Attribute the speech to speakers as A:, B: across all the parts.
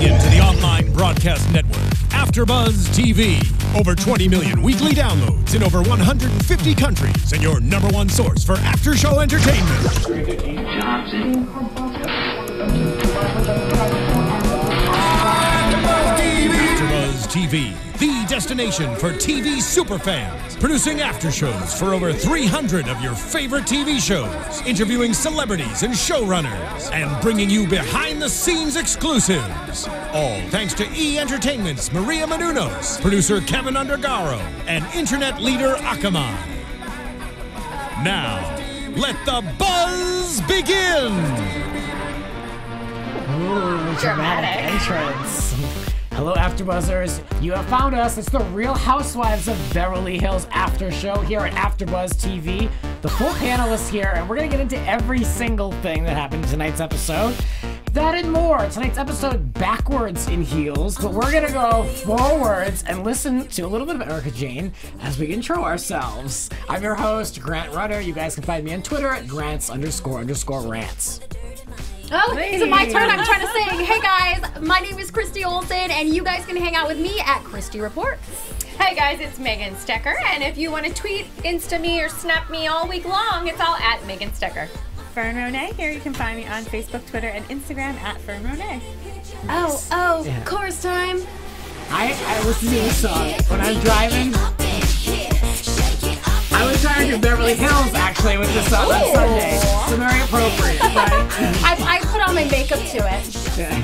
A: tuning in to the online broadcast network, AfterBuzz TV. Over 20 million weekly downloads in over 150 countries, and your #1 source for after-show entertainment. AfterBuzz TV, the destination for TV superfans. Producing aftershows for over 300 of your favorite TV shows. Interviewing celebrities and showrunners. And bringing you behind-the-scenes exclusives. All thanks to E! Entertainment's Maria Menounos, producer Kevin Undergaro, and internet leader Akamai. Now, let the buzz begin!
B: Ooh, dramatic entrance. Hello, AfterBuzzers. You have found us. It's the Real Housewives of Beverly Hills after show here at AfterBuzz TV. The full panel is here, and we're going to get into every single thing that happened in tonight's episode. That and more. Tonight's episode backwards in heels, but we're going to go forwards and listen to a little bit of Erica Jane as we intro ourselves. I'm your host, Grant Rutter. You guys can find me on Twitter at Grants__rants.
C: Oh, is it my turn? I'm trying to say, hey guys, my name is Christy Olson, and you guys can hang out with me at Christy Reports.
D: Hey guys, it's Megan Stecher, and if you want to tweet, Insta me, or Snap me all week long, it's all at Megan Stecher.
E: Fern Ronay here. You can find me on Facebook, Twitter, and Instagram at Fern Ronay.
C: Oh, chorus time.
B: I listen to this song when I'm driving. I was trying to do Beverly Hills actually with this song on Sunday. So very appropriate, right?
C: I put on my makeup to it.
B: Yeah.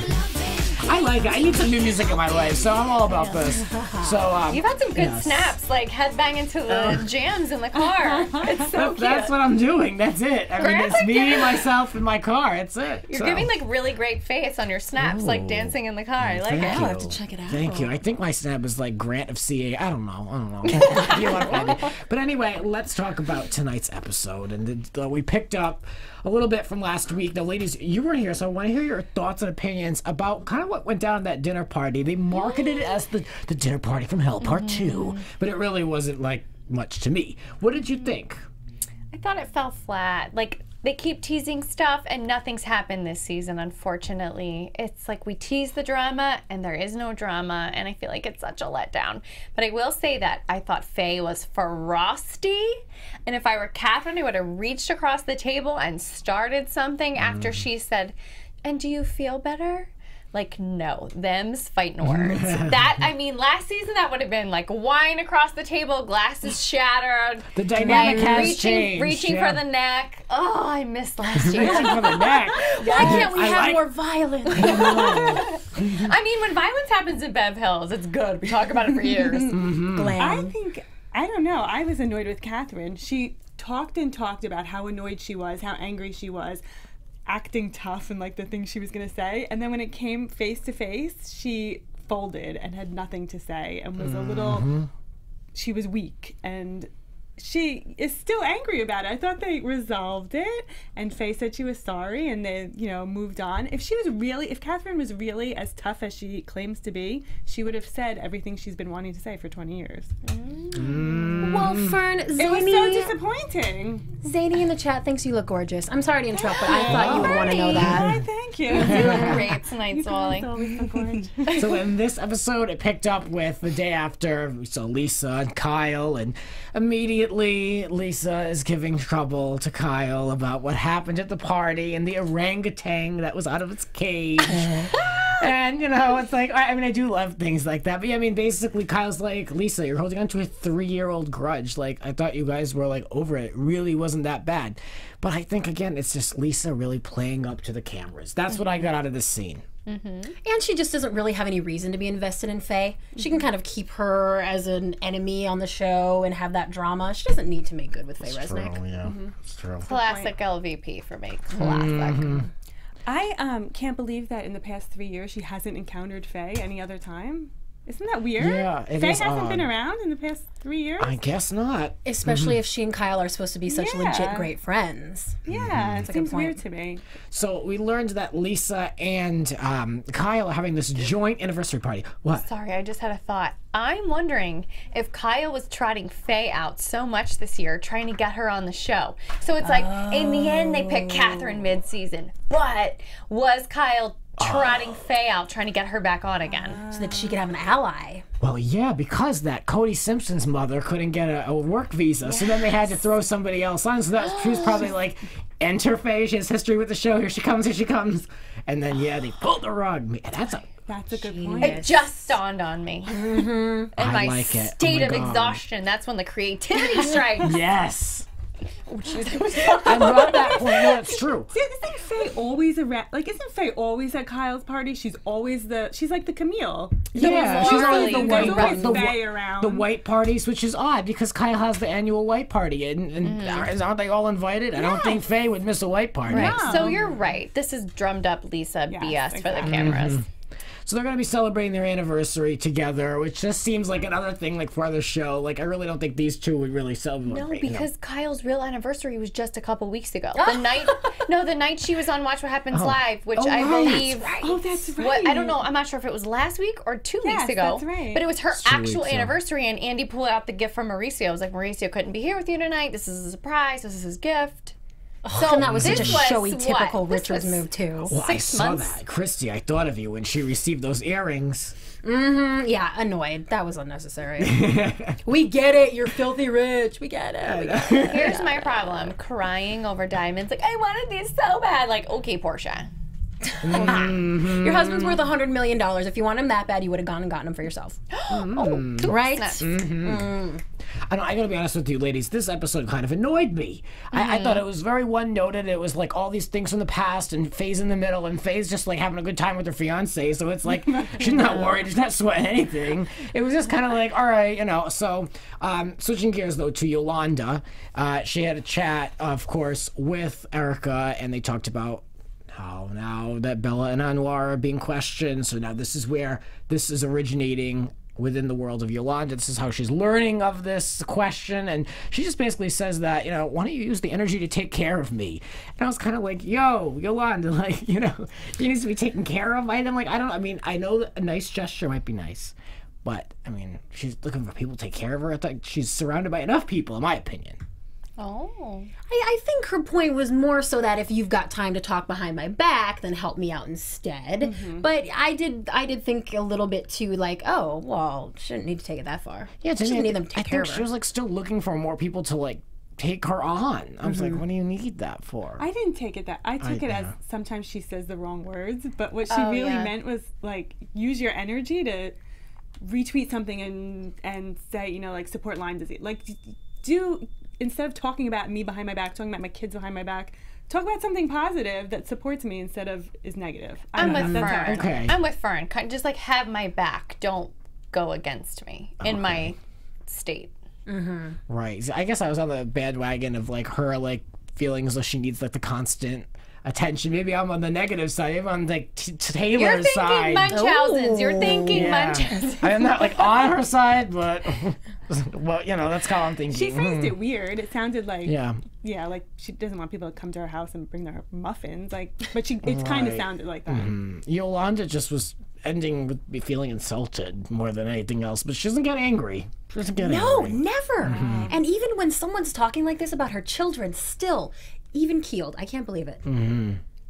B: I like it. I need some new music in my life, so I'm all about this. So
D: You've had some good snaps, like headbanging to the jams in the car. It's so cute.
B: That's what I'm doing. That's it. I mean, it's me, myself, and my car. That's it.
D: You're giving like really great face on your snaps, like dancing in the car. I like it.
C: I'll have to check it out.
B: Thank you. I think my snap is like Grant of CA. I don't know. But anyway, let's talk about tonight's episode. And we picked up a little bit from last week. Now, ladies, you weren't here, so I want to hear your thoughts and opinions about kind of what went down at that dinner party. They marketed it as the dinner party from hell part 2, but it really wasn't like much to me. What did you think?
D: I thought it fell flat. Like, they keep teasing stuff and nothing's happened this season, unfortunately. It's like we tease the drama and there is no drama, and I feel like it's such a letdown. But I will say that I thought Faye was frosty, and if I were Katherine, I would have reached across the table and started something after she said, "And do you feel better?" Like, no, them's fighting words. That, I mean, last season that would have been like wine across the table, glasses shattered.
B: The dynamic has changed.
D: Reaching for the neck. Oh, I missed last year.
B: Reaching for the neck.
C: Why can't we have more violence?
D: I mean, when violence happens in Bev Hills, it's good. We talk about it for years.
E: I don't know. I was annoyed with Katherine. She talked and talked about how annoyed she was, how angry she was, acting tough and like the things she was going to say, and then when it came face to face, she folded and had nothing to say and was a little, she was weak, and she is still angry about it. I thought they resolved it, and Faye said she was sorry, and they, moved on. If Katherine was really as tough as she claims to be, she would have said everything she's been wanting to say for 20 years.
C: Well, Fern,
E: It was so disappointing.
C: Zany in the chat thinks you look gorgeous. I'm sorry to interrupt, but I thought you would want to know that.
E: Hi, thank you.
D: You look great tonight, Swally.
B: So in this episode, it picked up with the day after. We saw Lisa and Kyle, and immediately Lisa is giving trouble to Kyle about what happened at the party and the orangutan that was out of its cage. And, it's like, I mean, I do love things like that. But, yeah, I mean, basically, Kyle's like, Lisa, you're holding on to a 3-year-old grudge. Like, I thought you guys were, like, over it. It really wasn't that bad. But I think, again, it's just Lisa really playing up to the cameras. That's what I got out of this scene.
C: And she just doesn't really have any reason to be invested in Faye. She can kind of keep her as an enemy on the show and have that drama. She doesn't need to make good with Faye Resnick.
B: True, yeah. It's true.
D: Classic LVP for me. Classic.
E: I can't believe that in the past 3 years she hasn't encountered Faye any other time. Isn't that weird?
B: Yeah, it
E: Faye
B: is
E: hasn't
B: odd.
E: been around in the past 3 years?
B: I guess not.
C: Especially if she and Kyle are supposed to be such legit great friends.
E: Yeah, it seems weird to me.
B: So we learned that Lisa and Kyle are having this joint anniversary party. What?
D: Sorry, I just had a thought. I'm wondering if Kyle was trotting Faye out so much this year, trying to get her on the show. So it's like, in the end, they picked Katherine mid-season. But was Kyle trotting Faye out, trying to get her back on again.
C: So that she could have an ally.
B: Well, yeah, because that Cody Simpson's mother couldn't get a work visa, so then they had to throw somebody else on. So that she was probably like, enter Faye, she has history with the show, here she comes, and then they pulled the rug. That's a
E: good point.
D: It just dawned on me. In my
B: like
D: state of exhaustion, that's when the creativity strikes.
B: Yes. I love that point. No, it's true.
E: See, isn't Faye always around? Like, isn't Faye always at Kyle's party? She's like the Camille.
B: Yeah, she's always the
E: Faye around.
B: The white parties, which is odd because Kyle has the annual white party, and aren't they all invited? I don't think Faye would miss a white party.
D: Right. No. So you're right. This is drummed up Lisa BS for the cameras.
B: So they're going to be celebrating their anniversary together, which just seems like another thing like for the show. Like, I really don't think these two would really celebrate.
D: No, because Kyle's real anniversary was just a couple weeks ago. The night she was on Watch What Happens Live, which I believe.
E: That's right.
D: I don't know. I'm not sure if it was last week or 2 weeks ago.
E: That's right.
D: But it was her actual anniversary, and Andy pulled out the gift from Mauricio. I was like, Mauricio couldn't be here with you tonight. This is a surprise. This is his gift.
C: So and that was such a showy, typical Richards move too.
B: Well, I saw that, Christy. I thought of you when she received those earrings.
C: Yeah, annoyed. That was unnecessary. We get it. You're filthy rich. We get it.
D: Here's my problem: crying over diamonds. Like, I wanted these so bad. Like, okay, Portia.
C: Your husband's worth $100 million. If you want him that bad, you would have gone and gotten him for yourself. Right?
B: I gotta be honest with you, ladies. This episode kind of annoyed me. I thought it was very one-noted. It was like all these things from the past, and Faye's in the middle, and Faye's just like having a good time with her fiance. So it's like she's not worried, she's not sweating anything. It was just kind of like, all right, So switching gears though to Yolanda, she had a chat, of course, with Erica, and they talked about how now that Bella and Anwar are being questioned. So now this is where this is originating within the world of Yolanda. This is how she's learning of this question, and she just basically says that, why don't you use the energy to take care of me? And I was kind of like, yo, Yolanda, like, she needs to be taken care of. I know a nice gesture might be nice, but she's looking for people to take care of her. I thought she's surrounded by enough people, in my opinion.
C: Oh. I think her point was more so that if you've got time to talk behind my back, then help me out instead. But I did think a little bit too, like, oh, well, shouldn't need to take it that far.
B: Yeah,
C: she didn't need them to take care of her.
B: She was like still looking for more people to like take her on. I was like, what do you need that for?
E: I didn't take it that. I took it as sometimes she says the wrong words, but what she really meant was like use your energy to retweet something and say, like support Lyme disease. Like instead of talking about me behind my back, talking about my kids behind my back, talk about something positive that supports me instead of is negative.
D: I'm with Fern. Okay. I'm with Fern. Just like have my back. Don't go against me in my state.
B: Right. I guess I was on the bandwagon of like her like feeling as though she needs like the constant attention. Maybe I'm on the negative side. Maybe I'm like Taylor's side.
D: You're thinking Munchausen.
B: I'm not like on her side, but well, that's how I'm thinking.
E: She phrased it weird. It sounded like like she doesn't want people to come to her house and bring their muffins. Like, but it kind of sounded like that.
B: Yolanda just was ending with me feeling insulted more than anything else, but she doesn't get angry. She doesn't get angry.
C: No, never. And even when someone's talking like this about her children, still even keeled. I can't believe it.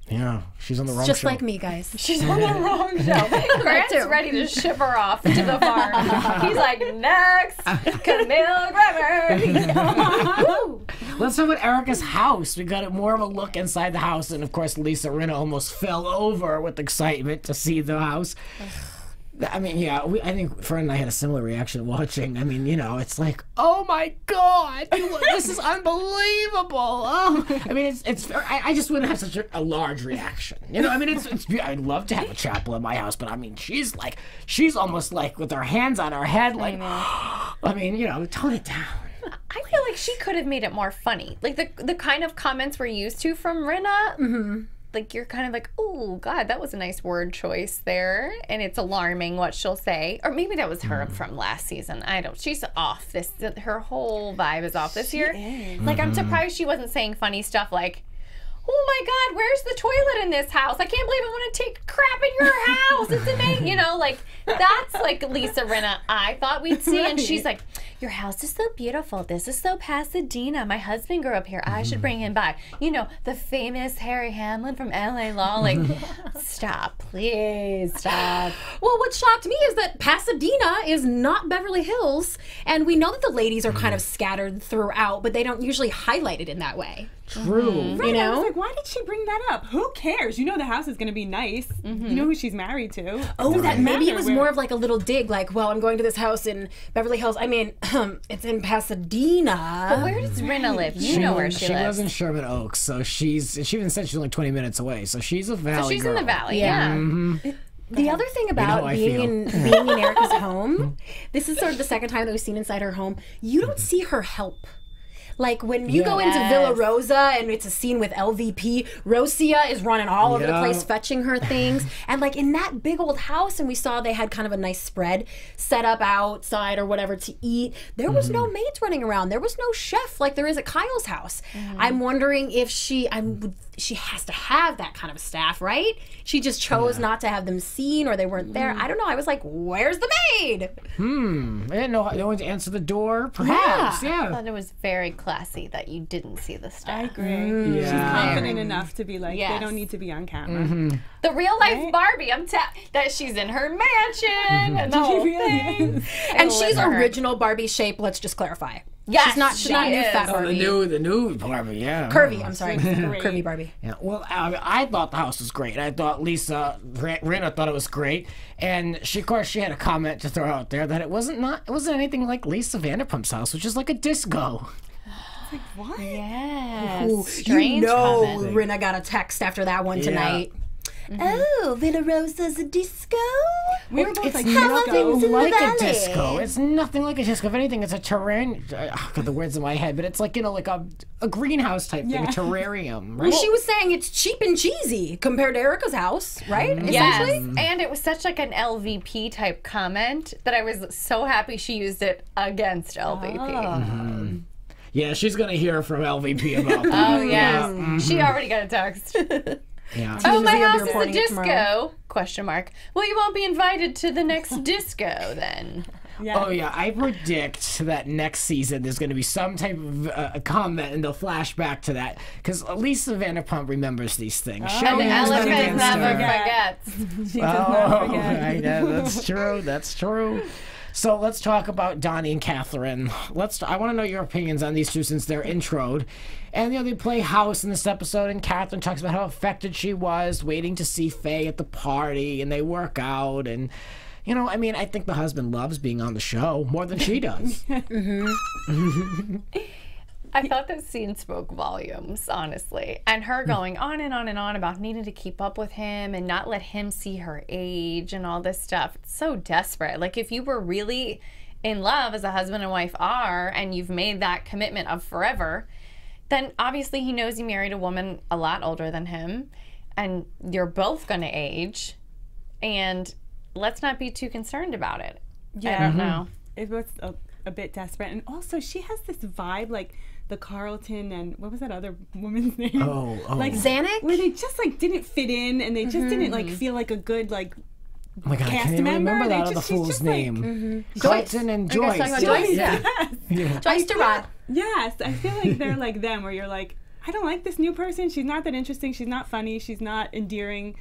B: Yeah, she's on the wrong
C: show. Just like me, guys. She's on the wrong show.
D: Grant's ready to ship her off to the farm. He's like, next, Camille Grammer.
B: Let's talk about Erica's house. We got more of a look inside the house, and of course, Lisa Rinna almost fell over with excitement to see the house. I think Fern and I had a similar reaction watching. It's like, oh my God, this is unbelievable. Oh, I just wouldn't have such a large reaction. I'd love to have a chapel in my house, but she's almost like with her hands on her head, like, tone it down.
D: I feel like she could have made it more funny. Like the kind of comments we're used to from Rinna. Like you're kind of like, oh God, that was a nice word choice there, and it's alarming what she'll say. Or maybe that was her from last season. She's off her whole vibe is off this year. Like I'm surprised she wasn't saying funny stuff like, oh my God, where's the toilet in this house? I can't believe I'm going to take crap in your house. It's amazing. You know, like, that's like Lisa Rinna I thought we'd see. And she's like, your house is so beautiful. This is so Pasadena. My husband grew up here. I should bring him back. You know, the famous Harry Hamlin from LA Law. Like, stop, please stop.
C: Well, what shocked me is that Pasadena is not Beverly Hills, and we know that the ladies are kind of scattered throughout, but they don't usually highlight it in that way.
B: True.
E: Right,
C: You know?
E: I was like, why did she bring that up? Who cares? You know the house is going to be nice. You know who she's married to.
C: Oh, that maybe it was
E: matter
C: more of like a little dig, like, well, I'm going to this house in Beverly Hills. I mean, it's in Pasadena.
D: But where does Rinna live? You know where she lives.
B: lives in Sherman Oaks, so she even said she's only 20 minutes away, so she's a valley
D: So she's
B: girl.
D: in the valley, yeah.
C: The other thing about
B: how I
C: being in Erica's home, this is sort of the second time that we've seen inside her home, you don't see her help. Like when you go into Villa Rosa and it's a scene with LVP, Rosia is running all over the place fetching her things. And like in that big old house, and we saw they had kind of a nice spread set up outside or whatever to eat. There was no maids running around. There was no chef like there is at Kyle's house. I'm wondering if she has to have that kind of a staff, right? She just chose not to have them seen or they weren't there. I don't know. I was like, where's the maid?
B: I didn't know no one to answer the door. Perhaps,
D: I
B: yeah.
D: thought it was very classy that you didn't see the
E: I
D: staff.
E: agree. She's
B: Yeah.
E: confident enough to be like,
D: Yes.
E: they don't need to be on camera.
D: The real life Barbie, that she's in her mansion and the whole thing.
C: And she's original Barbie shape, let's just clarify.
D: Yes,
C: she's not
D: she
C: new
D: is.
C: fat
B: Oh,
C: Barbie.
B: the new Barbie, yeah.
C: Curvy, I'm sorry.
E: Great.
C: Curvy Barbie.
B: Yeah, well, I thought the house was great. I thought Lisa Rinna thought it was great, and of course, she had a comment to throw out there that it wasn't anything like Lisa Vanderpump's house, which is like a disco.
E: What?
D: Yes.
C: Ooh,
D: Strange
C: you know
D: comment.
C: Rinna got a text after that one tonight. Oh, Villa Rosa's a disco?
E: We were both
B: It's
E: like,
B: nothing like a
C: valley.
B: disco. It's nothing like a disco. If anything, it's a terrarium. I've got the words in my head, but it's like, like a greenhouse type thing, a terrarium, right?
C: Well, she was saying it's cheap and cheesy compared to Erica's house, right?
D: Yes,
C: Essentially.
D: and it was such like an LVP type comment that I was so happy she used it against LVP.
B: Yeah, she's going to hear from LVP about that.
D: Oh yes, she already got a text.
B: Yeah.
D: Oh, my
C: Tuesday will be
D: house is a
C: reporting it tomorrow.
D: disco? Question mark. Well, you won't be invited to the next disco then.
B: Oh, yeah, I predict that next season there's going to be some type of a comment and they'll flash back to that. Because Lisa Vanderpump remembers these things. Show
D: And the
B: me who's
D: elephant
B: against
D: never
B: her.
D: forgets.
E: She does not forget.
B: I know, that's true. That's true. So let's talk about Donnie and Katherine. I want to know your opinions on these two since they're introed. And they play house in this episode, and Katherine talks about how affected she was waiting to see Faye at the party, and they work out, and I think the husband loves being on the show more than she does.
D: I thought that scene spoke volumes, honestly. And her going on and on and on about needing to keep up with him and not let him see her age and all this stuff. It's so desperate. Like, if you were really in love, as a husband and wife are, and you've made that commitment of forever, then obviously he knows you married a woman a lot older than him, and you're both going to age. And let's not be too concerned about it.
E: Yeah.
D: I don't know.
E: It was a bit desperate. And also, she has this vibe like the Carlton and what was that other woman's name?
B: Oh.
E: Like
C: Zanuck?
E: where they just like didn't fit in and they just didn't like feel like a good like
B: Oh my God, I
E: cast
B: can't even
E: member.
B: remember that
E: They
B: other
E: just- she's
B: fool's
E: just, like,
B: name.
C: Joyce.
B: Carlton and
C: I guess
B: Joyce.
C: talking about Joyce.
B: Yeah.
C: Joyce Giraud.
E: Yes, I feel like they're like them where you're like, I don't like this new person. She's not that interesting. She's not funny. She's not endearing.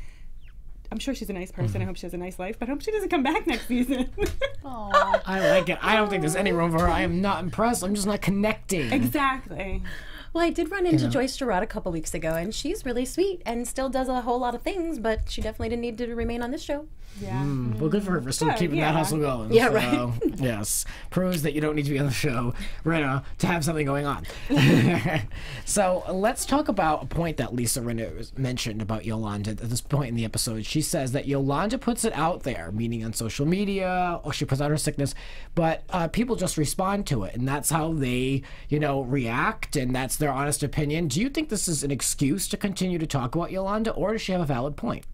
E: I'm sure she's a nice person. I hope she has a nice life, but I hope she doesn't come back next season.
B: I like it. I don't think there's any room for her. I am not impressed. I'm just not connecting.
E: Exactly.
C: Well, I did run into Joyce Giraud a couple weeks ago, and she's really sweet and still does a whole lot of things, but she definitely didn't need to remain on this show.
E: Yeah.
B: Well, good for her for still
E: Good,
B: keeping
E: yeah.
B: that hustle going.
C: Yeah,
B: So,
C: right.
B: Yes. Proves that you don't need to be on the show right now to have something going on. So let's talk about a point that Lisa Rinna mentioned about Yolanda at this point in the episode. She says that Yolanda puts it out there, meaning on social media, or she puts out her sickness, but people just respond to it, and that's how they, react, and that's their honest opinion. Do you think this is an excuse to continue to talk about Yolanda, or does she have a valid point?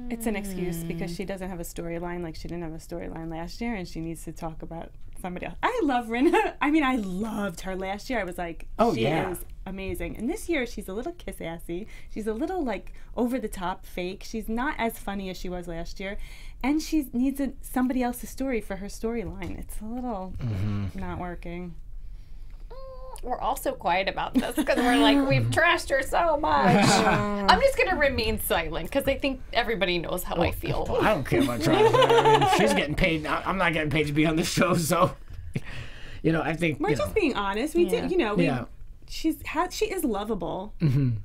E: It's an excuse because she doesn't have a storyline like she didn't have a storyline last year and she needs to talk about somebody else. I love Rinna. I mean, I loved her last year. I was like, she is amazing. And this year, she's a little kiss-assy. She's a little, like, over-the-top fake. She's not as funny as she was last year. And she needs somebody else's story for her storyline. It's a little not working.
D: We're also quiet about this because we're like, we've trashed her so much. I'm just going to remain silent because I think everybody knows how I feel.
B: Well, I don't care about trash. I mean, she's getting paid. I'm not getting paid to be on the show, so, I think,
E: We're just being honest. We do, she is lovable,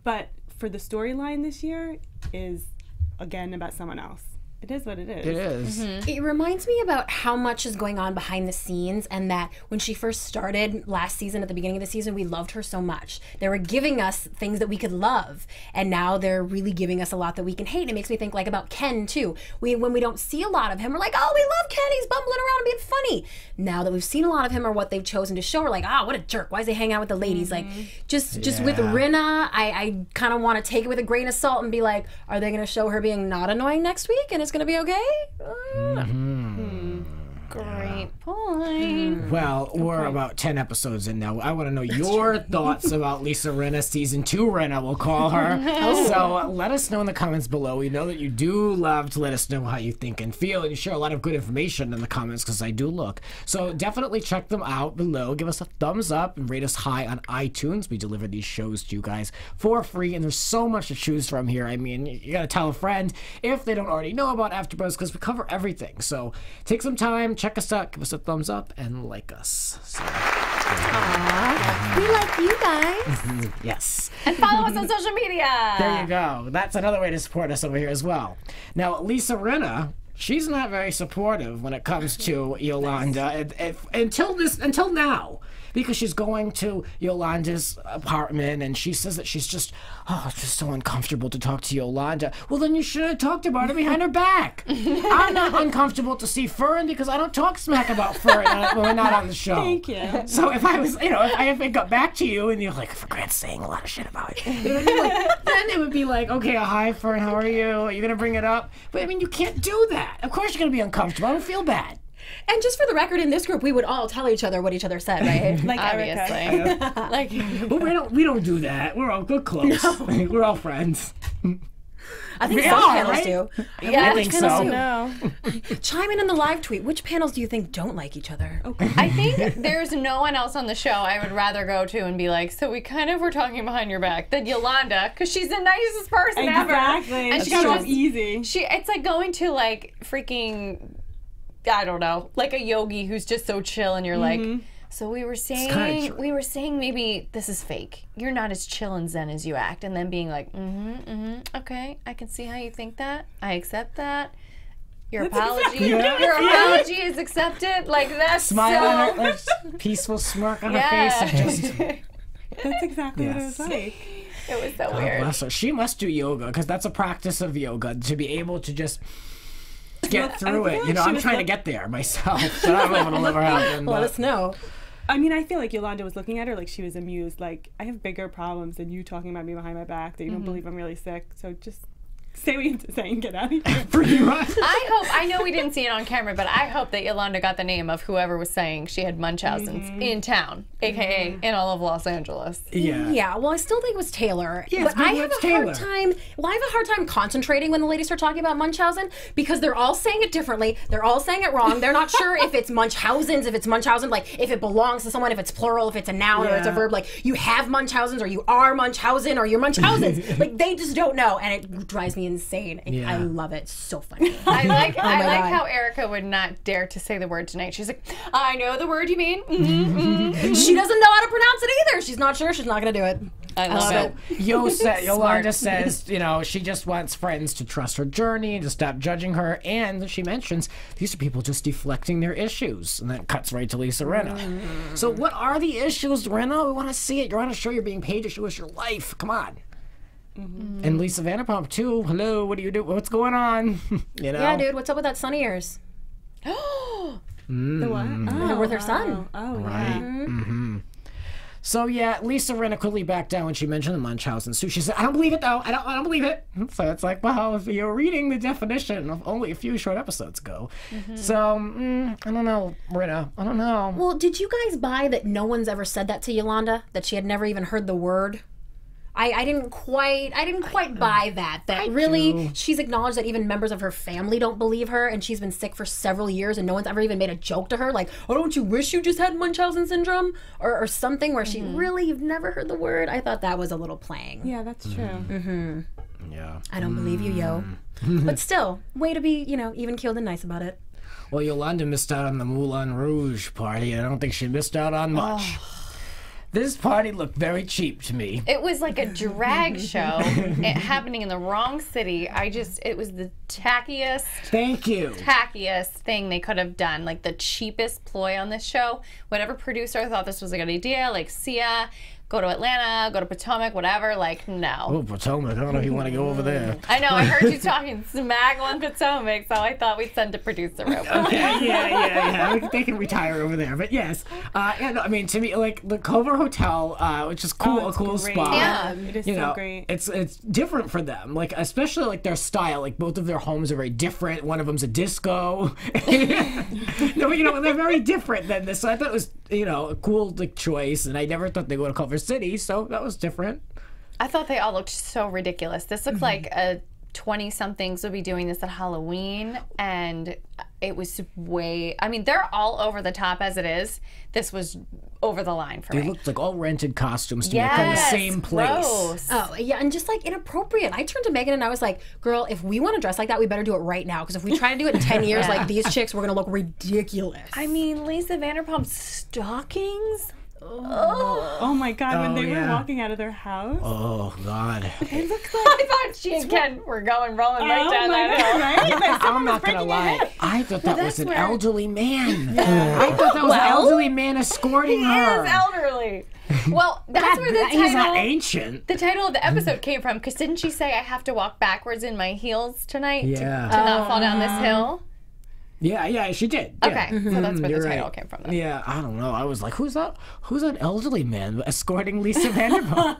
E: but for the storyline this year is, again, about someone else. It is what it is.
B: It is.
C: It reminds me about how much is going on behind the scenes, and that when she first started last season, at the beginning of the season, we loved her so much. They were giving us things that we could love, and now they're really giving us a lot that we can hate. It makes me think like about Ken too. When we don't see a lot of him, we're like, oh, we love Ken. He's bumbling around and being funny. Now that we've seen a lot of him or what they've chosen to show, we're like, what a jerk. Why is he hanging out with the ladies? Like, just with Rinna, I kind of want to take it with a grain of salt and be like, are they going to show her being not annoying next week? And it's going to be okay?
D: Great point.
B: Well, we're about 10 episodes in now. I want to know your thoughts about Lisa Rinna, season 2 Rinna, we'll call her. So let us know in the comments below. We know that you do love to let us know how you think and feel, and you share a lot of good information in the comments because I do look. So definitely check them out below. Give us a thumbs up and rate us high on iTunes. We deliver these shows to you guys for free, and there's so much to choose from here. I mean, you got to tell a friend if they don't already know about AfterBuzz because we cover everything. So take some time, check us out, give us a thumbs up, and like us. So,
C: we like you guys.
B: Yes.
D: And follow us on social media.
B: There you go. That's another way to support us over here as well. Now, Lisa Rinna, she's not very supportive when it comes to Yolanda until now. Because she's going to Yolanda's apartment and she says that she's just so uncomfortable to talk to Yolanda. Well, then you should have talked about her behind her back. I'm not uncomfortable to see Fern because I don't talk smack about Fern when we're not on the show.
E: Thank you.
B: So if I was, if I got back to you and you're like, for Grant's saying a lot of shit about it, then it would be like, okay, hi Fern, how are you? Are you going to bring it up? But I mean, you can't do that. Of course you're going to be uncomfortable. I don't feel bad.
C: And just for the record, in this group, we would all tell each other what each other said, right?
E: Like
D: Obviously.
B: But we don't do that. We're close. No. We're all friends.
C: I think some panels
B: right?
C: do.
B: Yeah, I think so.
E: No.
C: Chime in the live tweet. Which panels do you think don't like each other?
E: Okay.
D: I think there's no one else on the show I would rather go to and be like, so we kind of were talking behind your back than Yolanda, because she's the nicest person ever.
E: Exactly.
D: And
E: She's
D: she
E: so
D: goes,
E: easy.
D: It's like going to like freaking, I don't know, like a yogi who's just so chill, and you're like, so we were saying maybe this is fake. You're not as chill and zen as you act, and then being like, okay, I can see how you think that. I accept that. Your apology, your apology is accepted. Like that's
B: smile
D: so
B: on her, peaceful smirk on her face. And just,
E: That's exactly what it was like.
D: it was so
B: God
D: weird.
B: bless her. She must do yoga because that's a practice of yoga to be able to just get through it.
E: like
B: I'm trying to get there myself, but I'm able to let her happen.
C: Let us know.
E: I mean, I feel like Yolanda was looking at her like she was amused. Like, I have bigger problems than you talking about me behind my back, that you don't believe I'm really sick. So just say what you have to say and get out of here.
B: Pretty much.
D: I know we didn't see it on camera, but I hope that Yolanda got the name of whoever was saying she had Munchausen's in town, aka in all of Los Angeles.
C: Yeah, well, I still think it was Taylor.
B: Yeah,
C: but I have
B: it's
C: a hard
B: Taylor.
C: time. Well, I have a hard time concentrating when the ladies start talking about Munchausen because they're all saying it differently. They're all saying it wrong. They're not sure if it's Munchausen's, if it's Munchausen, like if it belongs to someone, if it's plural, if it's a noun or it's a verb. Like you have Munchausen's or you are Munchausen or you're Munchausen's. Like they just don't know, and it drives me insane. I love it. So funny.
D: I like
C: God.
D: how Erica would not dare to say the word tonight. She's like, I know the word you mean.
C: She doesn't know how to pronounce it either. She's not sure. She's not going to do it.
D: I love it.
B: Yolanda says, she just wants friends to trust her journey, to stop judging her, and she mentions these are people just deflecting their issues, and that cuts right to Lisa Rinna. So what are the issues, Rinna? We want to see it. You want to show you're being paid to show us your life. Come on. And Lisa Vanderpump too. Hello, what do you do? What's going on?
C: Yeah, dude. What's up with that son of yours?
E: The what?
C: With her son.
E: Oh,
B: Right. So yeah, Lisa Rinna quickly backed down when she mentioned the Munchausen. So she said, "I don't believe it, though. I don't believe it." So it's like, well, if you're reading the definition of only a few short episodes ago, so I don't know, Rinna. I don't know.
C: Well, did you guys buy that no one's ever said that to Yolanda? That she had never even heard the word? I didn't quite buy that. She's acknowledged that even members of her family don't believe her, and she's been sick for several years, and no one's ever even made a joke to her, like, "Oh, don't you wish you just had Munchausen syndrome?" or something where you've never heard the word. I thought that was a little playing.
E: Yeah, that's true.
B: Yeah.
C: I don't believe you, yo. But still, way to be, even keeled and nice about it.
B: Well, Yolanda missed out on the Moulin Rouge party. I don't think she missed out on much. This party looked very cheap to me.
D: It was like a drag show happening in the wrong city. It was the tackiest.
B: Thank you.
D: Tackiest thing they could have done. Like the cheapest ploy on this show. Whatever producer thought this was a good idea, like Sia, go to Atlanta, go to Potomac, whatever. Like, no.
B: Oh, Potomac. I don't know if you want to go over there.
D: I know. I heard you talking smack on Potomac, so I thought we'd send a producer over.
B: Okay, yeah. They can retire over there. But yes, I mean, to me, like the Culver Hotel, which is cool, a cool
E: great.
B: spot.
E: Yeah, it is so great.
B: It's different for them, like especially like their style. Like both of their homes are very different. One of them's a disco. No, but they're very different than this. So I thought it was a cool choice, and I never thought they'd go to Culver City, so that was different.
D: I thought they all looked so ridiculous. This looked like a 20-somethings would be doing this at Halloween, and it was they're all over the top as it is. This was over the line for me.
B: They looked like all rented costumes to make from the same place.
D: Gross.
C: Oh, yeah, and just like inappropriate. I turned to Megan and I was like, girl, if we want to dress like that, we better do it right now, because if we try to do it in 10 years like these chicks, we're going to look ridiculous.
D: I mean, Lisa Vanderpump's stockings.
E: Oh my God, when they were walking out of their house.
B: Oh God.
E: It looks like
D: I thought she and Ken were rolling right down that hill.
E: Right?
B: I'm not gonna lie. I thought that was an elderly man. I thought that was an elderly man escorting her.
D: He is elderly. Well, that's where the
B: He's not
D: title,
B: ancient.
D: the title of the episode came from. Because didn't she say, "I have to walk backwards in my heels tonight to not fall down this hill"?
B: Yeah, she did. Yeah.
D: Okay, so that's where the title
B: right.
D: came from. Then.
B: Yeah, I don't know. I was like, who's that elderly man escorting Lisa Vanderpump?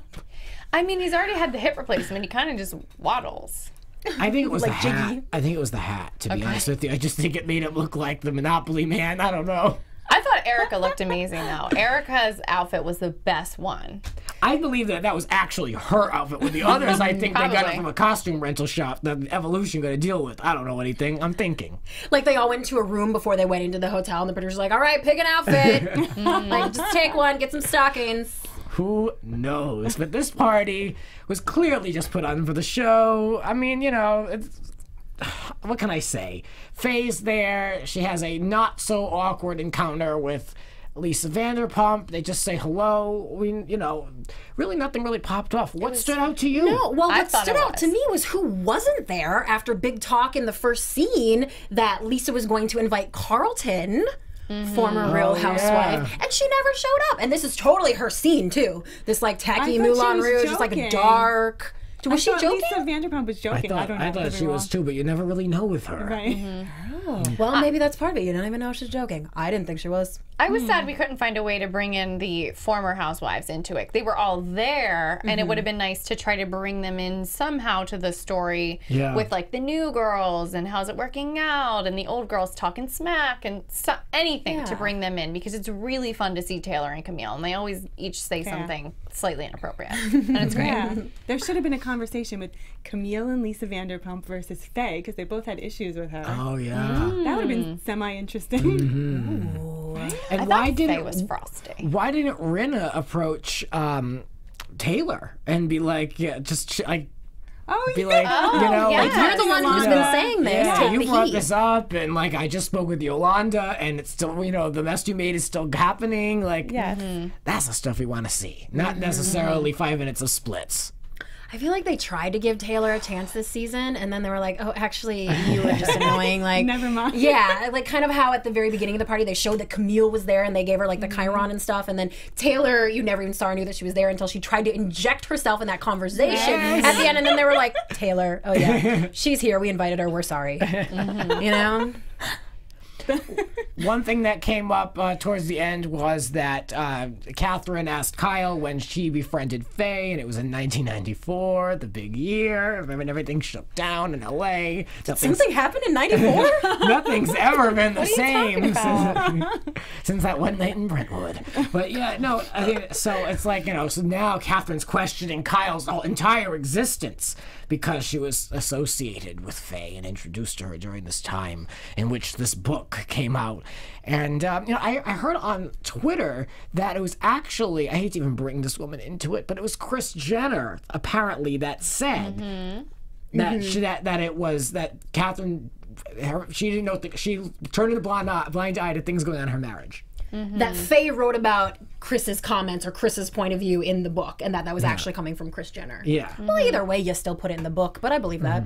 D: I mean, he's already had the hip replacement. He kind of just waddles.
B: I think it was
C: Like
B: the hat.
C: Jiggy.
B: I think it was the hat, to be honest with you. I just think it made him look like the Monopoly man. I don't know.
D: I thought Erica looked amazing, though. Erica's outfit was the best one.
B: I believe that was actually her outfit. With the others, I think they got it
D: Probably.
B: from a costume rental shop that Evolution got to deal with. I don't know anything. I'm thinking.
C: Like they all went to a room before they went into the hotel, and the producer's like, "All right, pick an outfit. Like just take one, get some stockings."
B: Who knows? But this party was clearly just put on for the show. I mean, what can I say? Faye's there. She has a not so awkward encounter with Lisa Vanderpump. They just say hello. Really nothing really popped off. What stood out to you?
C: No, well,
D: I
C: what
D: thought
C: stood
D: it
C: out to
D: was.
C: me was who wasn't there after big talk in the first scene that Lisa was going to invite Carlton. Former Real Housewife, and she never showed up. And this is totally her scene too. This like tacky
E: I thought she
C: Moulin
E: was
C: Rouge, just like a
E: joking.
C: dark. Was she joking?
E: Lisa Vanderpump was joking. I don't know.
B: I thought she was too, but you never really know with her.
E: Right.
C: Well, maybe that's part of it. You don't even know if she's joking. I didn't think she was.
D: I was sad we couldn't find a way to bring in the former housewives into it. They were all there, and it would have been nice to try to bring them in somehow to the story with like the new girls and how's it working out, and the old girls talking smack, and anything to bring them in, because it's really fun to see Taylor and Camille, and they always each say something slightly inappropriate, and it's great.
E: Yeah. There should have been a conversation with Camille and Lisa Vanderpump versus Faye, because they both had issues with her.
B: Oh yeah.
E: That would have been semi-interesting.
B: And
D: Faye was frosty.
B: Why didn't Rinna approach Taylor and be like, like,
E: Oh,
B: be like, like,
C: You're the one who's been saying this.
B: Yeah,
C: Take
B: you
C: the
B: brought
C: heat.
B: this up, and like I just spoke with Yolanda, and it's still, the mess you made is still happening. Like, that's the stuff we want to see, not necessarily 5 minutes of splits.
C: I feel like they tried to give Taylor a chance this season, and then they were like, "Oh, actually, you were just annoying." Like,
E: Never mind.
C: Yeah, like kind of how at the very beginning of the party they showed that Camille was there, and they gave her like the Chiron and stuff, and then Taylor, you never even saw or knew that she was there until she tried to inject herself in that conversation at the end, and then they were like, "Taylor, oh yeah, she's here. We invited her. We're sorry."
B: one thing that came up towards the end was that Catherine asked Kyle when she befriended Faye, and it was in 1994, the big year when everything shut down in LA.
C: Something happened in 94?
B: Nothing's ever been the
D: What are you
B: same since that one night in Brentwood. But yeah, no, I mean, so it's like, you know, so now Catherine's questioning Kyle's whole entire existence because she was associated with Faye and introduced to her during this time in which this book came out. And, you know, I heard on Twitter that it was actually, I hate to even bring this woman into it, but it was Kris Jenner, apparently, that said that it was that Catherine, she didn't know, she turned a blind eye to things going on in her marriage.
C: That Faye wrote about Chris's comments or Chris's point of view in the book, and that was actually coming from Kris Jenner.
B: Yeah.
C: Well, either way, you still put it in the book, but I believe that.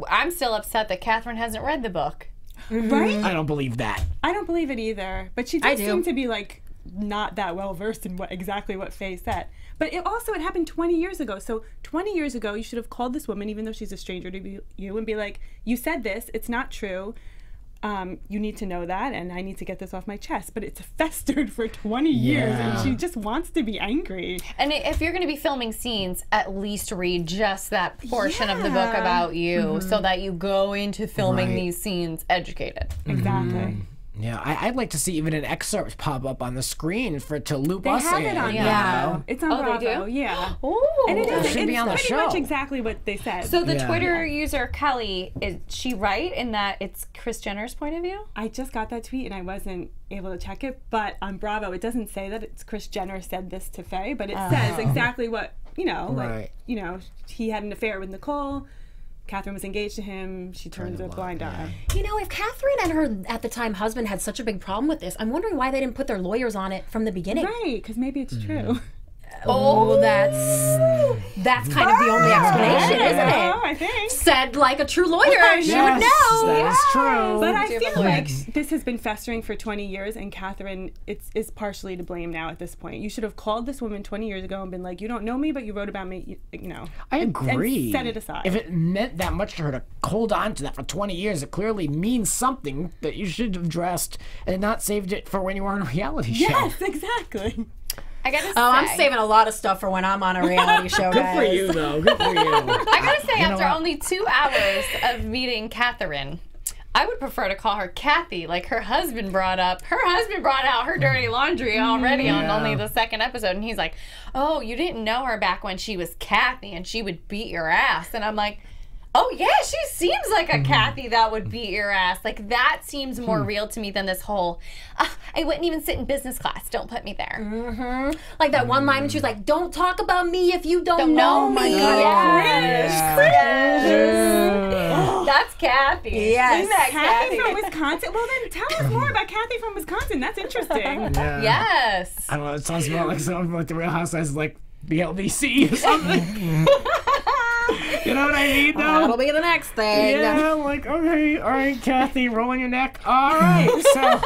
D: I'm still upset that Catherine hasn't read the book.
E: Right?
B: I don't believe that.
E: I don't believe it either. But she
C: I
E: does
C: do.
E: seem to be like not that well versed in exactly what Faye said. But it happened 20 years ago. So 20 years ago, you should have called this woman, even though she's a stranger to you, and be like, "You said this. It's not true. You need to know that, and I need to get this off my chest." But it's festered for 20 years, and she just wants to be angry.
D: And if you're going to be filming scenes, at least read just that portion of the book about you so that you go into filming these scenes educated.
E: Exactly.
B: Yeah, I'd like to see even an excerpt pop up on the screen to loop
E: They
B: us
E: have
B: in.
E: it on
B: you
C: Yeah.
B: know?
E: It's on
D: Oh, they
E: Bravo.
D: do?
E: Yeah.
D: Ooh.
E: And it is.
B: should be on the
E: pretty
B: show.
E: much exactly what they said.
D: So the
B: Yeah.
D: Twitter user Kelly, is she right in that it's Kris Jenner's point of view?
E: I just got that tweet and I wasn't able to check it, but on Bravo it doesn't say that it's Kris Jenner said this to Faye, but it says exactly what, you know,
B: Right.
E: like, you know, he had an affair with Nicole, Catherine was engaged to him, she turned a blind eye.
C: You know, if Catherine and her, at the time, husband had such a big problem with this, I'm wondering why they didn't put their lawyers on it from the beginning.
E: Right, because maybe it's true.
C: Oh, that's kind of the only explanation, isn't it?
E: I think.
C: Said like a true lawyer, she would
B: Yes,
C: know.
B: that is true.
E: But I
D: Do you have
E: feel
D: a
E: like
D: lawyer?
E: this has been festering for 20 years, and Catherine is partially to blame now at this point. You should have called this woman 20 years ago and been like, "You don't know me, but you wrote about me, you know."
B: I
E: and
B: agree.
E: set it aside.
B: If it meant that much to her to hold on to that for 20 years, it clearly means something that you should have addressed and not saved it for when you were on a reality show.
E: Yes, exactly.
D: I gotta say,
C: Oh, I'm saving a lot of stuff for when I'm on a reality show,
B: Good
C: guys.
B: for you, though. Good for you.
D: I gotta say, after
B: what?
D: only 2 hours of meeting Catherine, I would prefer to call her Kathy, like her husband brought up. Her husband brought out her dirty laundry already on only the 2nd episode, and he's like, "Oh, you didn't know her back when she was Kathy, and she would beat your ass." And I'm like, oh yeah, she seems like a Kathy that would beat your ass. Like, that seems more real to me than this whole, I wouldn't even sit in business class. Don't put me there.
C: Like that one line when she was like, "Don't talk about me if you don't know me."
D: That's Kathy.
C: Yes.
D: Isn't that
E: Kathy
D: Kathy?
E: from Wisconsin? Well, then tell us more about Kathy from Wisconsin. That's interesting.
D: Yes.
B: I don't know. It sounds more like something like the Real Housewives, like the LBC or something. You know what I mean, though?
C: That'll be the next thing.
B: Yeah, like, okay, all right, Kathy, rolling your neck. All right, so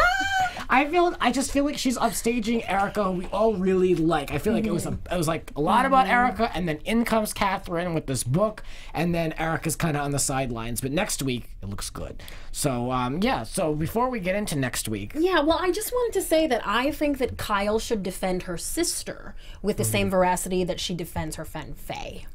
B: I just feel like she's upstaging Erica, who we all really like. I feel like it was like a lot about Erica, and then in comes Catherine with this book, and then Erica's kind of on the sidelines. But next week, it looks good. So, yeah, so before we get into next week.
C: Yeah, well, I just wanted to say that I think that Kyle should defend her sister with the same veracity that she defends her friend Faye.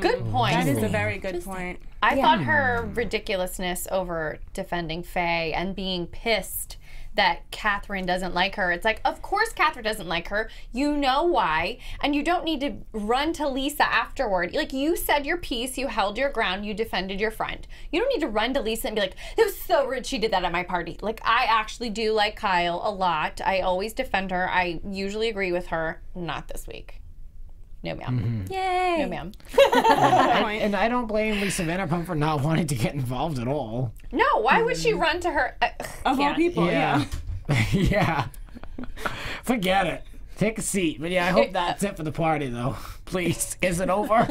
D: Good point.
E: That is a very good point.
D: I thought her ridiculousness over defending Faye and being pissed that Catherine doesn't like her. It's like, of course Catherine doesn't like her. You know why. And you don't need to run to Lisa afterward. Like, you said your piece, you held your ground, you defended your friend. You don't need to run to Lisa and be like, it was so rude she did that at my party. Like, I actually do like Kyle a lot. I always defend her. I usually agree with her. Not this week. No, ma'am.
C: Yay!
D: No, ma'am.
B: And I don't blame Lisa Vanderpump for not wanting to get involved at all.
D: No, why would she run to her?
E: Of all people, yeah.
B: Yeah. Forget it. Take a seat. But yeah, I hope that's it for the party, though. please. Is it over?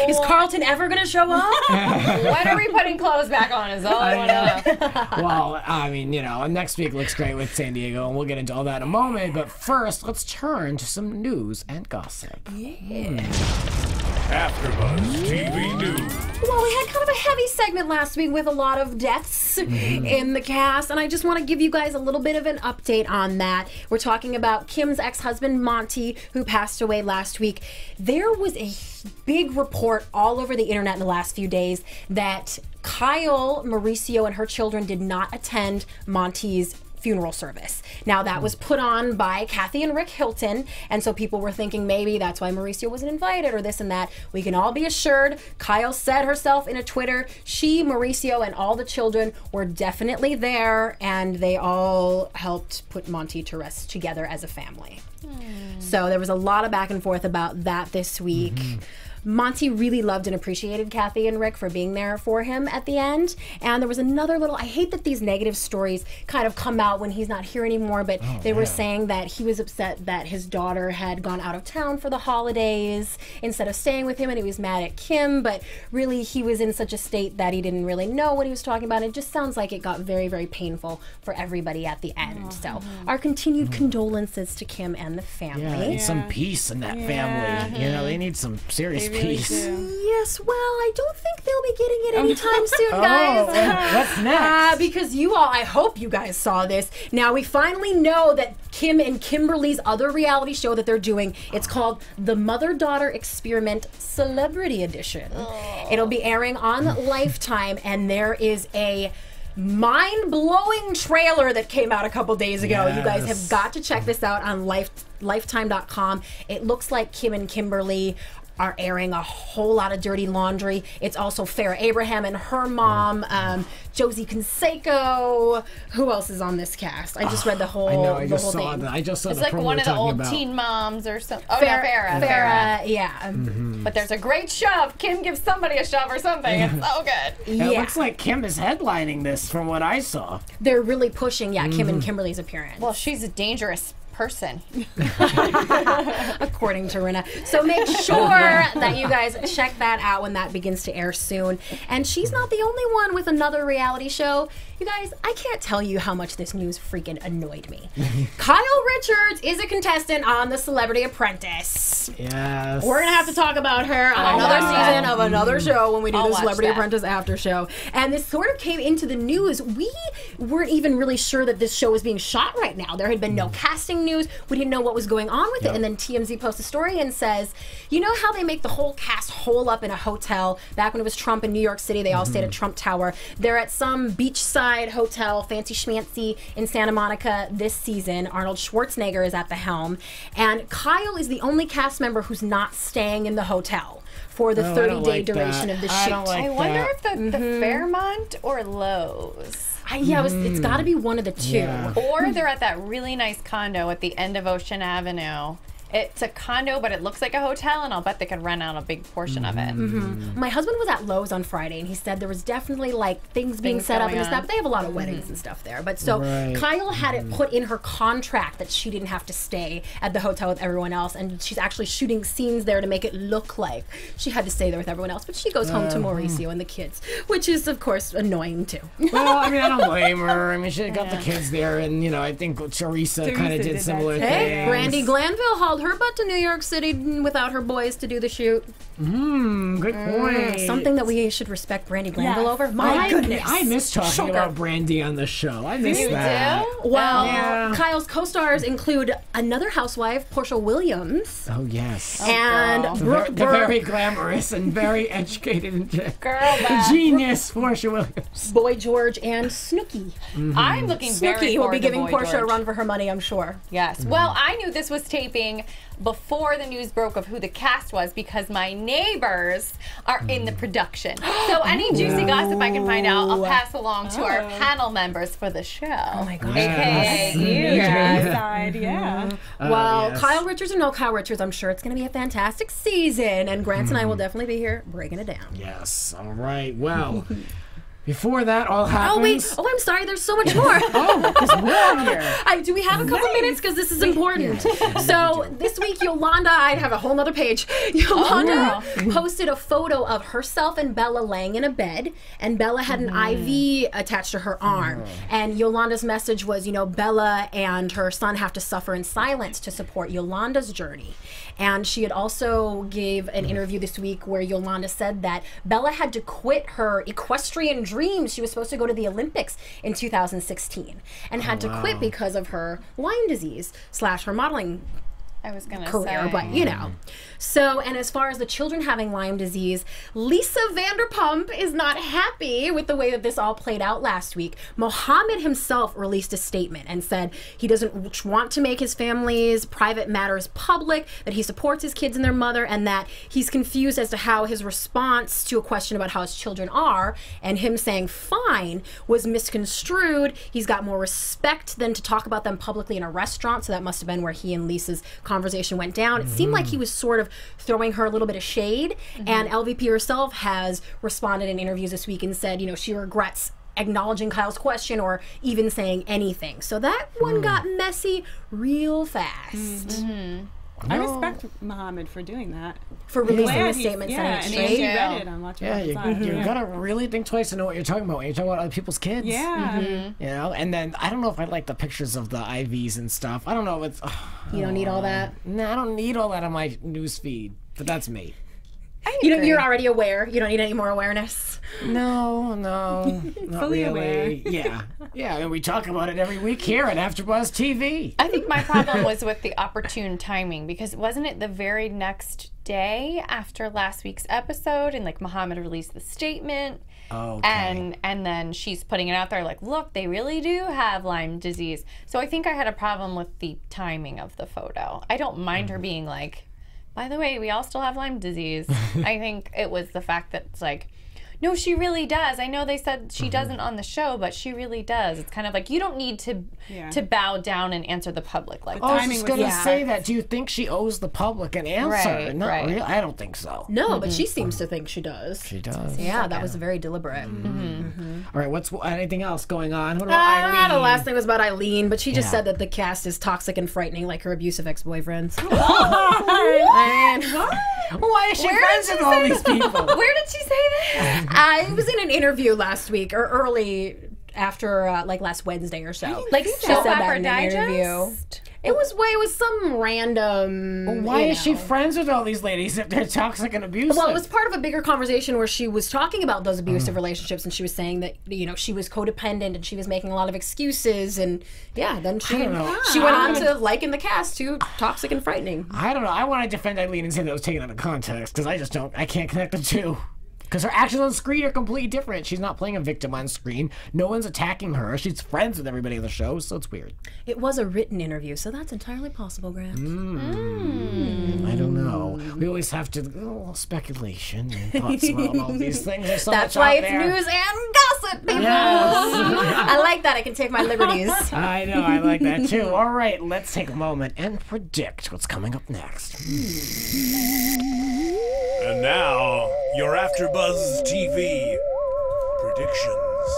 C: Is Carlton ever going to show up?
D: When are we putting clothes back on is all I want to know.
B: Well, I mean, next week looks great with San Diego, and we'll get into all that in a moment. But first, let's turn to some news and gossip.
A: AfterBuzz TV News.
C: Well, we had kind of a heavy segment last week with a lot of deaths in the cast, and I just want to give you guys a little bit of an update on that. We're talking about Kim's ex-husband, Monty, who passed away last week. There was a big report all over the internet in the last few days that Kyle, Mauricio, and her children did not attend Monty's funeral service. Now, that was put on by Kathy and Rick Hilton, and so people were thinking maybe that's why Mauricio wasn't invited or this and that. We can all be assured, Kyle said herself in a Twitter, she, Mauricio, and all the children were definitely there, and they all helped put Monty to rest together as a family. So there was a lot of back and forth about that this week. Monty really loved and appreciated Kathy and Rick for being there for him at the end. And there was another little, I hate that these negative stories kind of come out when he's not here anymore, but they were saying that he was upset that his daughter had gone out of town for the holidays instead of staying with him, and he was mad at Kim, but really he was in such a state that he didn't really know what he was talking about. It just sounds like it got very, very painful for everybody at the end. So our continued condolences to Kim and the family.
B: Yeah, they need some peace in that family. They need some serious peace.
C: Yes, well, I don't think they'll be getting it anytime soon, guys.
B: What's next?
C: Because you all, I hope you guys saw this. Now, we finally know that Kim and Kimberly's other reality show that they're doing, it's called The Mother-Daughter Experiment Celebrity Edition. It'll be airing on Lifetime, and there is a mind-blowing trailer that came out a couple days ago. You guys have got to check this out on lifetime.com. It looks like Kim and Kimberly are airing a whole lot of dirty laundry. It's also Farrah Abraham and her mom, Josie Canseco. Who else is on this cast? I just read the whole,
B: I just saw
C: thing.
B: that. I just saw
D: It's
B: the
D: like
B: promo
D: one of the old
B: about.
D: teen moms or something. Oh, no, Farrah.
C: Yeah.
D: But there's a great shove. Kim gives somebody a shove or something. It's so good.
B: It looks like Kim is headlining this from what I saw.
C: They're really pushing, Kim and Kimberly's appearance.
D: Well, she's a dangerous person.
C: According to Rinna. So make sure that you guys check that out when that begins to air soon. And she's not the only one with another reality show. You guys, I can't tell you how much this news freaking annoyed me. Kyle Richards is a contestant on The Celebrity Apprentice.
B: Yes.
C: We're going to have to talk about her on another season of another show when we do the Celebrity Apprentice after show. And this sort of came into the news. We weren't even really sure that this show was being shot right now. There had been no casting news. We didn't know what was going on with it. And then TMZ posts a story and says, you know how they make the whole cast hole up in a hotel? Back when it was Trump in New York City, they all stayed at Trump Tower. They're at some beachside hotel, fancy schmancy in Santa Monica this season. Arnold Schwarzenegger is at the helm. And Kyle is the only cast member who's not staying in the hotel for the 30-day duration of the shoot.
D: I wonder if the Fairmont or Lowe's.
C: It's got to be one of the two.
B: Yeah.
D: Or they're at that really nice condo at the end of Ocean Avenue. It's a condo, but it looks like a hotel, and I'll bet they could rent out a big portion of it.
C: My husband was at Lowe's on Friday, and he said there was definitely like things being set up and stuff. But they have a lot of weddings and stuff there. But so Kyle had it put in her contract that she didn't have to stay at the hotel with everyone else, and she's actually shooting scenes there to make it look like she had to stay there with everyone else. But she goes home to Mauricio and the kids, which is of course annoying too.
B: Well, I mean, I don't blame her. I mean, she got the kids there, and I think Teresa kind of did similar things.
C: Hey, Brandi Glanville hauled her butt to New York City without her boys to do the shoot.
B: Good point.
C: Something that we should respect Brandi Glanville over. My goodness.
B: I miss talking about Brandi on the show. I miss that.
C: Well, Kyle's co-stars include another housewife, Portia Williams.
B: Oh, yes.
C: And
B: The
C: Brooke
B: very glamorous and very educated and
D: Girl,
B: genius Portia Williams.
C: Boy George, and Snooki.
D: I'm looking very
C: Snooki will
D: forward
C: be
D: to
C: giving
D: Boy
C: Portia a
D: George.
C: run for her money, I'm sure.
D: Yes. Well, I knew this was taping before the news broke of who the cast was because my neighbors are in the production. So any juicy gossip I can find out, I'll pass along to our panel members for the show. Oh
C: my gosh.
D: AKA you guys.
C: Well, Kyle Richards or no Kyle Richards, I'm sure it's going to be a fantastic season, and Grant and I will definitely be here breaking it down.
B: Yes. All right. Well, Before that all happens.
C: Oh wait! Oh, I'm sorry. There's so much more.
B: There's more here.
C: Do we have a couple minutes? Because this is important. So this week, Yolanda, I have a whole nother page. Yolanda posted a photo of herself and Bella laying in a bed, and Bella had an IV attached to her arm. And Yolanda's message was, you know, Bella and her son have to suffer in silence to support Yolanda's journey. And she had also gave an interview this week where Yolanda said that Bella had to quit her equestrian dreams. She was supposed to go to the Olympics in 2016 and had to quit because of her Lyme disease / her modeling
D: I was gonna
C: career,
D: say.
C: but you know. So, and as far as the children having Lyme disease, Lisa Vanderpump is not happy with the way that this all played out last week. Mohammed himself released a statement and said he doesn't want to make his family's private matters public, that he supports his kids and their mother, and that he's confused as to how his response to a question about how his children are, and him saying fine, was misconstrued. He's got more respect than to talk about them publicly in a restaurant, so that must have been where he and Lisa's conversation went down. It seemed like he was sort of throwing her a little bit of shade, and LVP herself has responded in interviews this week and said, you know, she regrets acknowledging Kyle's question or even saying anything. So that one got messy real fast.
E: I respect Mohammed for doing that.
C: For releasing
E: Yeah,
C: the statement, setting it
E: and
C: straight.
E: she read it on Watch
B: Yeah, you gotta really think twice to know what you're talking about when you're talking about other people's kids.
E: Yeah.
B: You know, and then I don't know if I like the pictures of the IVs and stuff. I don't know if it's.
C: You don't need all that.
B: Nah, I don't need all that on my news feed, but that's me.
C: You know, you're already aware. You don't need any more awareness.
B: No, not
E: Fully
B: really.
E: aware.
B: Yeah. I mean, we talk about it every week here at AfterBuzz TV.
D: I think my problem was with the opportune timing, because wasn't it the very next day after last week's episode, and like Mohammed released the statement, and then she's putting it out there like, look, they really do have Lyme disease. So I think I had a problem with the timing of the photo. I don't mind her being like, by the way, we all still have Lyme disease. I think it was the fact that it's like, no, she really does. I know they said she doesn't on the show, but she really does. It's kind of like, you don't need to bow down and answer the public like that.
B: I was just going to say that. Do you think she owes the public an answer?
D: Right,
B: Not
D: right.
B: really. I don't think so.
C: No, but she seems to think she does.
B: She does.
C: Yeah, that was very deliberate.
B: All right, what's anything else going on? What about Eileen?
C: The last thing was about Eileen, but she just said that the cast is toxic and frightening, like her abusive ex-boyfriends.
B: Why is she friends with all these people?
D: Where did she say that?
C: I was in an interview last week, or early after, like last Wednesday or so. Like she said that in an interview. It was some random.
B: Why is she friends with all these ladies if they're toxic and abusive?
C: Well, it was part of a bigger conversation where she was talking about those abusive relationships, and she was saying that, you know, she was codependent and she was making a lot of excuses, and then she went on to liken the cast to toxic and frightening.
B: I don't know. I want to defend Eileen and say that was taken out of context, because I can't connect the two. Because her actions on screen are completely different. She's not playing a victim on screen. No one's attacking her. She's friends with everybody on the show, so it's weird.
C: It was a written interview, so that's entirely possible, Grant.
B: I don't know. We always have to speculation and thoughts about all these things. There's so
C: That's
B: much
C: why
B: out
C: it's
B: there.
C: news and gossip, people.
B: Yes.
C: I like that. I can take my liberties.
B: I know. I like that too. All right, let's take a moment and predict what's coming up next.
A: And now, your AfterBuzz TV predictions.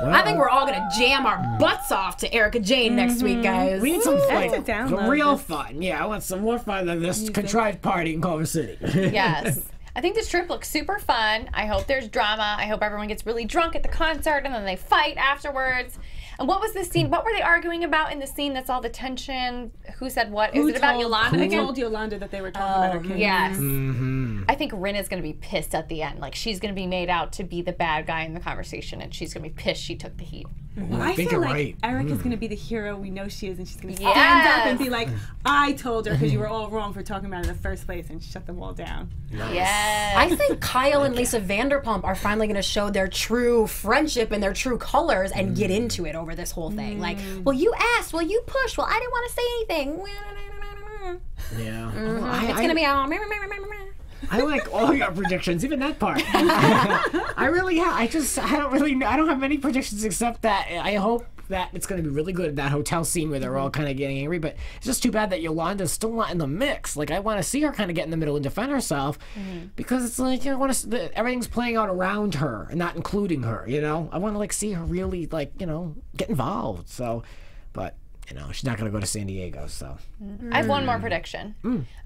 B: Well,
C: I think we're all gonna jam our butts off to Erica Jane next week, guys.
B: we need some
E: That's
B: fun.
E: a download.
B: Some real fun. Yeah, I want some more fun than this contrived party in Culver City.
D: Yes. I think this trip looks super fun. I hope there's drama. I hope everyone gets really drunk at the concert and then they fight afterwards. And what was the scene? What were they arguing about in the scene that's all the tension? Who said what? Is it about Yolanda
E: Who
D: again?
E: told Yolanda that they were talking about her kids?
D: Yes. I think Rinna's going to be pissed at the end. Like, she's going to be made out to be the bad guy in the conversation, and she's going to be pissed she took the heat.
E: Well, I
B: think
E: feel
B: you're
E: like
B: right.
E: Erica's going to be the hero we know she is, and she's going to stand up and be like, I told her because you were all wrong for talking about it in the first place, and shut them all down.
D: Yes.
C: I think Kyle and Lisa Vanderpump are finally going to show their true friendship and their true colors and get into it over this whole thing. Like, well, you asked, well, you pushed, well, I didn't want to say anything.
B: Yeah.
C: It's going to be all.
B: I like all your predictions, even that part. I don't have many predictions except that I hope that it's going to be really good, that hotel scene where they're all kind of getting angry, but it's just too bad that Yolanda's still not in the mix. Like, I want to see her kind of get in the middle and defend herself, because it's like, you know, everything's playing out around her and not including her, you know? I want to, like, see her really, like, you know, get involved, so, but... You know, she's not going to go to San Diego, so.
D: I have one more prediction.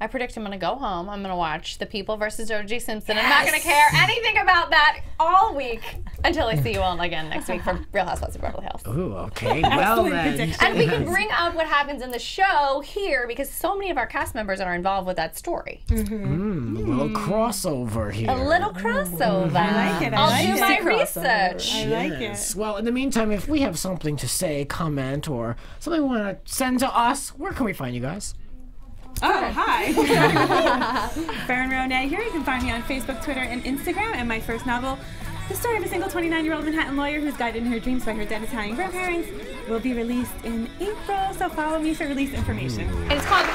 D: I predict I'm going to go home. I'm going to watch The People versus O.J. Simpson. I'm not going to care anything about that all week until I see you all again next week for Real Housewives of Beverly Hills.
B: Ooh, okay. Well, then.
D: And we can bring up what happens in the show here because so many of our cast members are involved with that story.
B: A little crossover here.
D: A little crossover.
E: I like it.
D: I'll do my research.
E: I like it.
B: Well, in the meantime, if we have something to say, comment, or something we want to send to us, where can we find you guys?
E: Oh, hi. Fern Ronay here. You can find me on Facebook, Twitter, and Instagram. And my first novel, the story of a single 29-year-old Manhattan lawyer who's guided in her dreams by her dead Italian grandparents, will be released in April. So follow me for release information.
D: And it's called...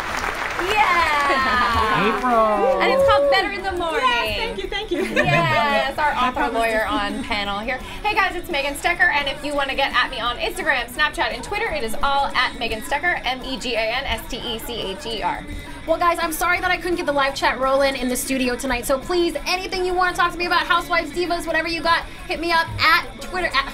D: Yeah!
B: April!
D: And it's called Better in the Morning.
E: Yes, thank you.
D: Yes, our author lawyer on panel here. Hey guys, it's Megan Stecher, and if you want to get at me on Instagram, Snapchat, and Twitter, it is all at Megan Stecher, MEGANSTECHER.
C: Well, guys, I'm sorry that I couldn't get the live chat rolling in the studio tonight. So please, anything you want to talk to me about, Housewives, Divas, whatever you got, hit me up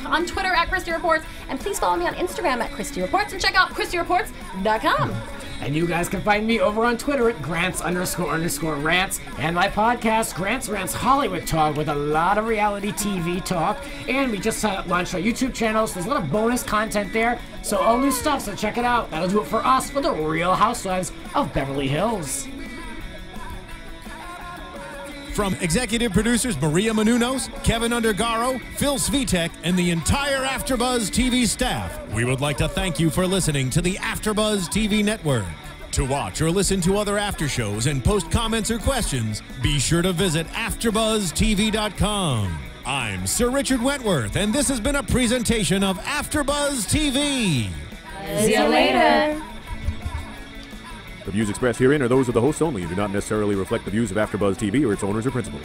C: on Twitter at Christy Reports, and please follow me on Instagram at Christy Reports, and check out ChristyReports.com.
B: And you guys can find me over on Twitter at Grants__rants, and my podcast, Grants Rants Hollywood Talk, with a lot of reality TV talk. And we just launched our YouTube channel, so there's a lot of bonus content there. So all new stuff, so check it out. That'll do it for us for the Real Housewives of Beverly Hills.
A: From executive producers Maria Menounos, Kevin Undergaro, Phil Svitek, and the entire AfterBuzz TV staff, we would like to thank you for listening to the AfterBuzz TV network. To watch or listen to other after shows and post comments or questions, be sure to visit AfterBuzzTV.com. I'm Sir Richard Wentworth, and this has been a presentation of AfterBuzz TV.
C: See you later.
F: The views expressed herein are those of the hosts only and do not necessarily reflect the views of AfterBuzz TV or its owners or principals.